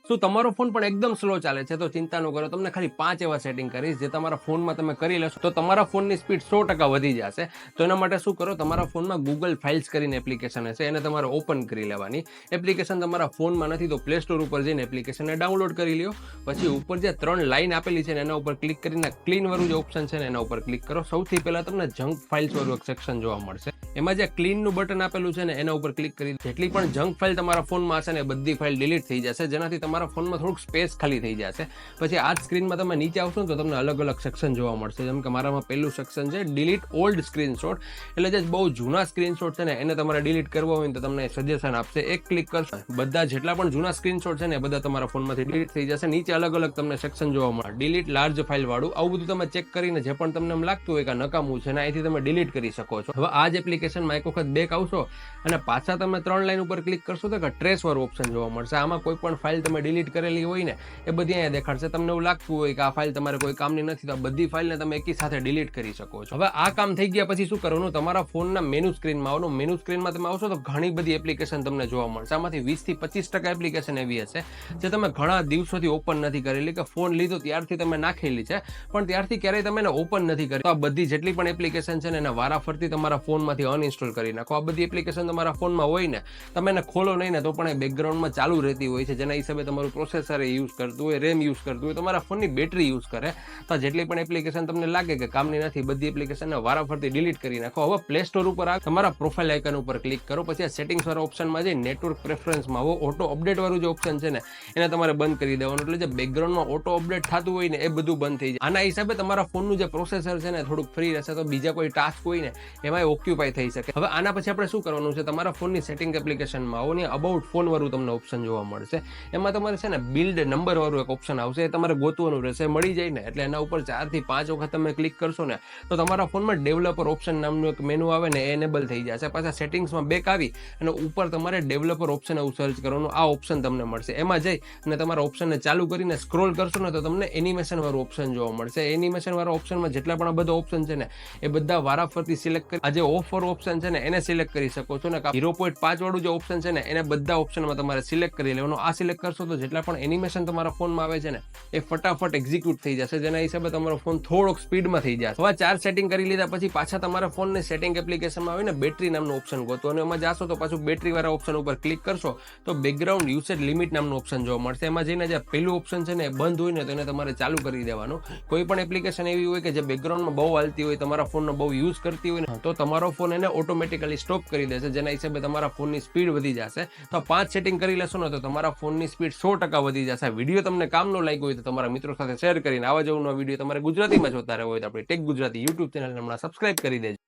શું તમારો ફોન પણ એકદમ સ્લો ચાલે છે? તો ચિંતા ન કરો, તમને ખાલી 5 એવા સેટિંગ કરીશ જે તમારા ફોનમાં તમે કરી લેશો તો તમારા ફોનની સ્પીડ 100% વધી જશે. તો એના માટે શું કરો, તમારા ફોનમાં ગૂગલ ફાઇલ્સ કરીને એપ્લિકેશન હશે, એને તમારે ઓપન કરી લેવાની. એપ્લિકેશન તમારા ફોનમાં નથી તો પ્લે સ્ટોર ઉપર જઈને એપ્લિકેશનને ડાઉનલોડ કરી લ્યો. પછી ઉપર જે 3 લાઈન આપેલી છે ને એના ઉપર ક્લિક કરીને ક્લીન વાળું જે ઓપ્શન છે ને એના ઉપર ક્લિક કરો. સૌથી પહેલા તમને જંક ફાઇલ્સ વાળું એક સેક્શન જોવા મળશે. એમાં જે ક્લીનનું બટન આપેલું છે ને એના ઉપર ક્લિક કરી જેટલી પણ જંક ફાઇલ તમારા ફોનમાં હશે ને બધી ફાઇલ ડિલીટ થઈ જશે, જેનાથી તમારા ફોનમાં થોડુંક સ્પેસ ખાલી થઈ જશે. પછી આ જ સ્ક્રીનમાં તમે નીચે આવશો ને તો તમને અલગ અલગ સેક્શન જોવા મળશે. જેમ કે મારામાં પહેલું સેક્શન છે ડિલીટ ઓલ્ડ સ્ક્રીનશોટ, એટલે જે બહુ જૂના સ્ક્રીનશોટ છે ને એને તમારે ડિલીટ કરવા હોય ને તો તમને સજેશન આપશે. એક ક્લિક કરશો બધા જેટલા પણ જૂના સ્ક્રીનશોટ છે ને બધા તમારા ફોનમાંથી ડિલીટ થઈ જશે. નીચે અલગ અલગ તમને સેક્શન જોવા મળે, ડિલીટ લાર્જ ફાઇલ વાળું. આવું બધું તમે ચેક કરીને જે પણ તમને એમ લાગતું હોય કે નકામું છે ને અહીંથી તમે ડિલીટ કરી શકો છો. હવે આ જ એપ્લિકેશનમાં એક વખત બેક આવશો અને પાછા તમે 3 લાઈન ઉપર ક્લિક કરશો તો ટ્રેસ વાળું ઓપ્શન જોવા મળશે. આમાં કોઈ પણ ફાઇલ તમે ડિલીટ કરેલી હોય ને એ બધી અહીંયા દેખાડશે. તમને એવું લાગતું હોય કે આ ફાઇલ તમારે કોઈ કામની નથી તો આ બધી ફાઇલને તમે એકી સાથે ડિલીટ કરી શકો છો. હવે આ કામ થઈ ગયા પછી શું કરવાનું, તમારા ફોનના મેનુ સ્ક્રીનમાં આવવાનું. મેનુ સ્ક્રીનમાં તમે આવશો તો ઘણી બધી એપ્લિકેશન તમને જોવા મળશે. આમાંથી 20 થી 25% એપ્લિકેશન એવી હશે જે તમે ઘણા દિવસોથી ઓપન નથી કરેલી, કે ફોન લીધો ત્યારથી તમે નાખેલી છે પણ ત્યારથી ક્યારેય તમે એને ઓપન નથી કરી. તો આ બધી જેટલી પણ એપ્લિકેશન છે ને એને વારાફરતી તમારા ફોનમાંથી અનઇન્સ્ટોલ કરી નાખો. આ બધી એપ્લિકેશન તમારા ફોનમાં હોય ને તમે એને ખોલો નહીં ને તો પણ એ બેકગ્રાઉન્ડમાં ચાલુ રહેતી હોય છે, જેના હિસાબે તમારું પ્રોસેસર યુઝ કરતું હોય, રેમ યુઝ કરતું હોય, તમારા ફોનની બેટરી યુઝ કરે. તો જેટલી પણ એપ્લિકેશન તમને લાગે કે કામની નથી બધી એપ્લિકેશનને વારાફરતી ડિલીટ કરી નાખો. હવે પ્લે સ્ટોર ઉપર તમારા પ્રોફાઇલ આઇકન ઉપર ક્લિક કરો. પછી આ સેટિંગ્સ વાળા ઓપ્શનમાં જઈ નેટવર્ક પ્રેફરન્સમાં આવો. ઓટો અપડેટ વાળું જે ઓપ્શન છે ને એને તમારે બંધ કરી દેવાનું, એટલે જે બેકગ્રાઉન્ડમાં ઓટો અપડેટ થતું હોય ને એ બધું બંધ થઈ જાય. આના હિસાબે તમારા ફોનનું જે પ્રોસેસર છે ને થોડુંક ફ્રી રહેશે, તો બીજા કોઈ ટાસ્ક હોય ને એમાં ઓક્યુપાય થઈ શકે. હવે આના પછી આપણે શું કરવાનું છે, તમારા ફોનની સેટિંગ એપ્લિકેશનમાં આવો ને અબાઉટ ફોન વાળું તમને ઓપ્શન જોવા મળશે. એમાં તમારે છે ને બિલ્ડ નંબર વાળું એક ઓપ્શન આવશે, એ તમારે ગોતવાનું રહેશે. મળી જાય ને એટલે એના ઉપર 4 થી 5 વખત તમે ક્લિક કરશો ને તો તમારા ફોનમાં ડેવલપર ઓપ્શન નામનું એક મેનુ આવે ને એ એનેબલ થઈ જશે. પાછા સેટિંગ્સમાં બેક આવી અને ઉપર તમારે ડેવલપર ઓપ્શન એવું સર્ચ કરવાનું, આ ઓપ્શન તમને મળશે. એમાં જઈ અને તમારા ઓપ્શનને ચાલુ કરીને સ્ક્રોલ કરશો ને તો તમને એનિમેશન વાળું ઓપ્શન જોવા મળશે. એનિમેશન વાળા ઓપ્શનમાં જેટલા પણ બધા ઓપ્શન છે ને એ બધા વારાફરતી સિલેક્ટ કરી, આ જે ઓફ વાળું ઓપ્શન છે ને એને સિલેક્ટ કરી શકો છો ને 0.5 વાળું જે ઓપ્શન છે ને એને બધા ઓપ્શનમાં તમારે સિલેક્ટ કરી લેવાનું. આ સિલેક્ટ કરશો તો જેટલા પણ એનિમેશન તમારા ફોનમાં આવે છે ને એ ફટાફટ એક્ઝિક્યુટ થઈ જશે, જેના હિસાબે તમારો ફોન થોડોક સ્પીડમાં થઈ જશે. હવે 4 સેટિંગ કરી લીધા પછી પાછા તમારા ફોનની સેટિંગ એપ્લિકેશનમાં આવીને બેટરી નામનું ઓપ્શન ગોતો અને એમાં જાશો તો પાછું બેટરી વાળા ઓપ્શન ઉપર ક્લિક કરશો તો બેકગ્રાઉન્ડ યુસેજ લિમિટ નામનું ઓપ્શન જોવા મળશે. એમાં જઈને જે પહેલું ઓપ્શન છે ને એ બંધ હોય ને તો એને તમારે ચાલુ કરી દેવાનું. કોઈ પણ એપ્લિકેશન એવી હોય કે જે બેકગ્રાઉન્ડમાં બહુ હાલતી હોય, તમારા ફોનનો બહુ યુઝ કરતી હોય ને તો તમારો ફોન એને ઓટોમેટિકલી સ્ટોપ કરી દેશે, જેના હિસાબે તમારા ફોનની સ્પીડ વધી જશે. તો 5 સેટિંગ કરી લેશો ને તો તમારા ફોનની સ્પીડ 100% વધી જશે. વિડીયો તમને કામનો લાગ્યો હોય તો તમારા મિત્રો સાથે શેર કરીને આવા જ નવા વિડીયો તમારે ગુજરાતીમાં જોતા રહેવો હોય તો આપણી ટેક ગુજરાતી યુટ્યુબ ચેનલને હમણાં સબસ્ક્રાઇબ કરી દેજો.